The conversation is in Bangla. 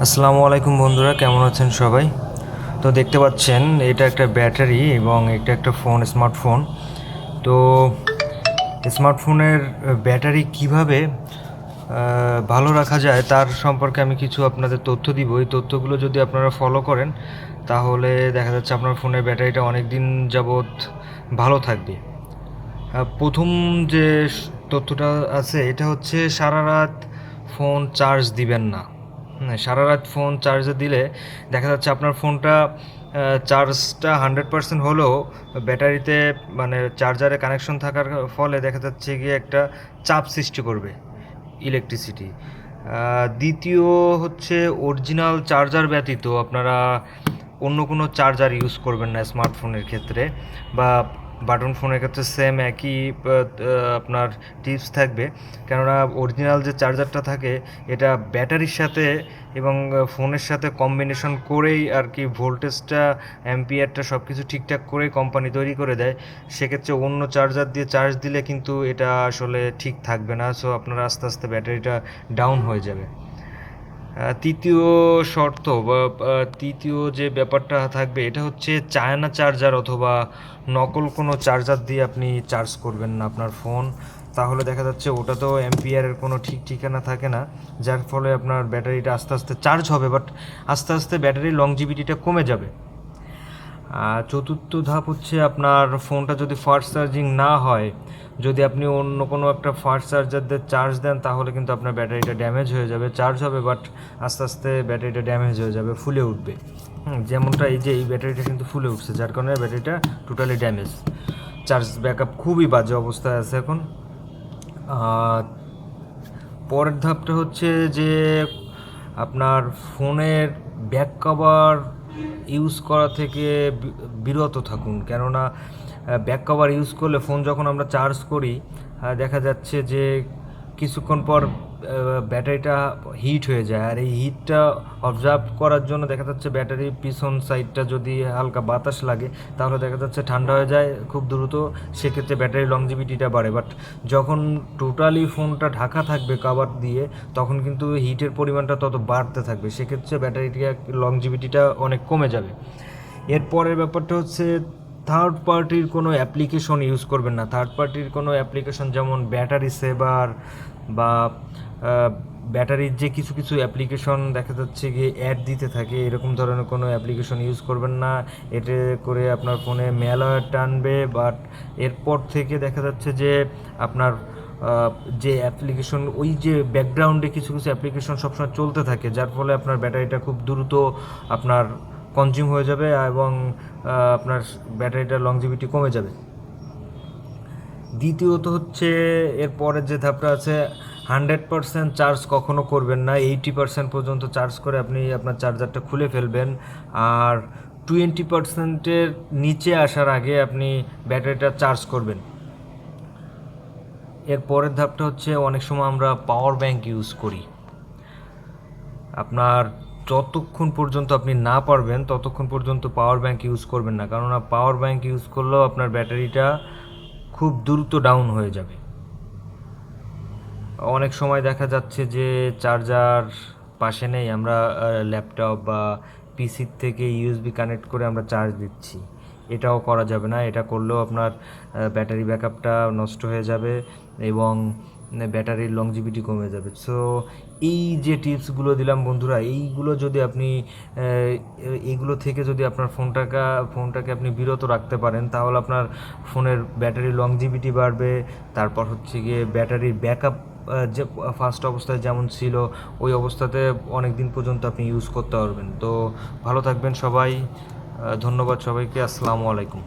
আসসালামু আলাইকুম বন্ধুরা, কেমন আছেন সবাই? তো দেখতে পাচ্ছেন এটা একটা ব্যাটারি এবং এটা একটা ফোন, স্মার্টফোন। তো স্মার্টফোনের ব্যাটারি কিভাবে ভালো রাখা যায় তার সম্পর্কে আমি কিছু আপনাদের তথ্য দিব। এই তথ্যগুলো যদি আপনারা ফলো করেন তাহলে দেখা যাচ্ছে আপনার ফোনের ব্যাটারিটা অনেক দিন যাবৎ ভালো থাকবে। প্রথম যে তথ্যটা আছে এটা হচ্ছে সারা রাত ফোন চার্জ দিবেন না। সারা রাত ফোন চার্জে দিলে দেখা যাচ্ছে আপনার ফোনটা চার্জটা 100% হলেও ব্যাটারিতে মানে চার্জারে কানেকশন থাকার ফলে দেখা যাচ্ছে গিয়ে একটা চাপ সৃষ্টি করবে ইলেকট্রিসিটি। দ্বিতীয় হচ্ছে অরিজিনাল চার্জার ব্যতীত আপনারা অন্য কোনো চার্জার ইউজ করবেন না স্মার্টফোনের ক্ষেত্রে, বা বাটন ফোনের ক্ষেত্রে সেম একই আপনার টিপস থাকবে। কেননা অরিজিনাল যে চার্জারটা থাকে এটা ব্যাটারির সাথে এবং ফোনের সাথে কম্বিনেশন করেই আর কি ভোল্টেজটা, অ্যাম্পিয়ারটা সব কিছু ঠিকঠাক করেই কোম্পানি তৈরি করে দেয়। সেক্ষেত্রে অন্য চার্জার দিয়ে চার্জ দিলে কিন্তু এটা আসলে ঠিক থাকবে না। সো আপনার আস্তে আস্তে ব্যাটারিটা ডাউন হয়ে যাবে। তৃতীয় শর্ত বা তৃতীয় যে ব্যাপারটা থাকবে এটা হচ্ছে চায়না চার্জার অথবা নকল কোনো চার্জার দিয়ে আপনি চার্জ করবেন না আপনার ফোন। তাহলে দেখা যাচ্ছে ওটা তো অ্যাম্পিয়ারের কোনো ঠিক ঠিকানা থাকে না, যার ফলে আপনার ব্যাটারিটা আস্তে আস্তে চার্জ হবে বাট আস্তে আস্তে ব্যাটারির লংজিভিটিটা কমে যাবে। চতুর্থ ধাপ হচ্ছে আপনার ফোনটা যদি ফাস্ট চার্জিং না হয়, যদি আপনি অন্য কোনো একটা ফাস্ট চার্জার দিয়ে চার্জ দেন তাহলে কিন্তু আপনার ব্যাটারিটা ড্যামেজ হয়ে যাবে। চার্জ হবে বাট আস্তে আস্তে ব্যাটারিটা ড্যামেজ হয়ে যাবে, ফুলে উঠবে। যেমনটা এই যে এই ব্যাটারিটা কিন্তু ফুলে উঠছে, যার কারণে ব্যাটারিটা টোটালি ড্যামেজ। চার্জ ব্যাকআপ খুবই বাজে অবস্থায় আছে এখন। পরের ধাপটা হচ্ছে যে আপনার ফোনের ব্যাক কভার ইউজ করা থেকে বিরত থাকুন। কেননা ব্যাক কভার ইউজ করলে ফোন যখন আমরা চার্জ করি দেখা যাচ্ছে যে কিছুক্ষণ পর ব্যাটারিটা হিট হয়ে যায়, আর এই হিটটা অবজার্ভ করার জন্য দেখা যাচ্ছে ব্যাটারির পিছন সাইডটা যদি হালকা বাতাস লাগে তাহলে দেখা যাচ্ছে ঠান্ডা হয়ে যায় খুব দ্রুত। সেক্ষেত্রে ব্যাটারির লংজিভিটিটা বাড়ে, বাট যখন টোটালি ফোনটা ঢাকা থাকবে কভার দিয়ে তখন কিন্তু হিটের পরিমাণটা তত বাড়তে থাকবে, সেক্ষেত্রে ব্যাটারিটা লংজিভিটিটা অনেক কমে যাবে। এরপরের ব্যাপারটা হচ্ছে থার্ড পার্টির কোনো অ্যাপ্লিকেশন ইউজ করবেন না। থার্ড পার্টির কোনো অ্যাপ্লিকেশন যেমন ব্যাটারি সেভার বা ব্যাটারির যে কিছু কিছু অ্যাপ্লিকেশন দেখা যাচ্ছে গিয়ে অ্যাড দিতে থাকে, এরকম ধরনের কোনো অ্যাপ্লিকেশন ইউজ করবেন না। এতে করে আপনার ফোনে ম্যালওয়্যার টানবে, বাট এরপর থেকে দেখা যাচ্ছে যে আপনার যে অ্যাপ্লিকেশন ওই যে ব্যাকগ্রাউন্ডে কিছু কিছু অ্যাপ্লিকেশন সবসময় চলতে থাকে, যার ফলে আপনার ব্যাটারিটা খুব দ্রুত আপনার কনজিউম হয়ে যাবে এবং আপনার ব্যাটারিটার লংজিভিটি কমে যাবে। দ্বিতীয়ত হচ্ছে এর পরের যে ধাপটা আছে, 100% চার্জ কখনো করবেন না। 80% পর্যন্ত চার্জ করে আপনি আপনার চার্জারটা খুলে ফেলবেন, আর 20%-এর নিচে আসার আগে আপনি ব্যাটারিটা চার্জ করবেন। এর পরের ধাপটা হচ্ছে অনেক সময় আমরা পাওয়ার ব্যাংক ইউজ করি। আপনার যতক্ষণ পর্যন্ত আপনি না পারবেন ততক্ষণ পর্যন্ত পাওয়ার ব্যাংক ইউজ করবেন না, কারণ পাওয়ার ব্যাংক ইউজ করলেও আপনার ব্যাটারিটা খুব দ্রুত ডাউন হয়ে যাবে। অনেক সময় দেখা যাচ্ছে যে চার্জার পাশে নেই, আমরা ল্যাপটপ বা পিসির থেকে ইউএসবি কানেক্ট করে আমরা চার্জ দিচ্ছি। এটাও করা যাবে না। এটা করলেও আপনার ব্যাটারি ব্যাকআপটা নষ্ট হয়ে যাবে এবং ব্যাটারির লংজিভিটি কমে যাবে। সো এই যে টিপসগুলো দিলাম বন্ধুরা, এইগুলো যদি আপনি এইগুলো থেকে যদি আপনার ফোনটাকে আপনি বিরত রাখতে পারেন তাহলে আপনার ফোনের ব্যাটারি লংজিভিটি বাড়বে। তারপর হচ্ছে গিয়ে ব্যাটারির ব্যাকআপ যে ফার্স্ট অবস্থায় যেমন ছিল ওই অবস্থাতে অনেক দিন পর্যন্ত আপনি ইউজ করতে পারবেন। তো ভালো থাকবেন সবাই, ধন্যবাদ সবাইকে, আসসালামু আলাইকুম।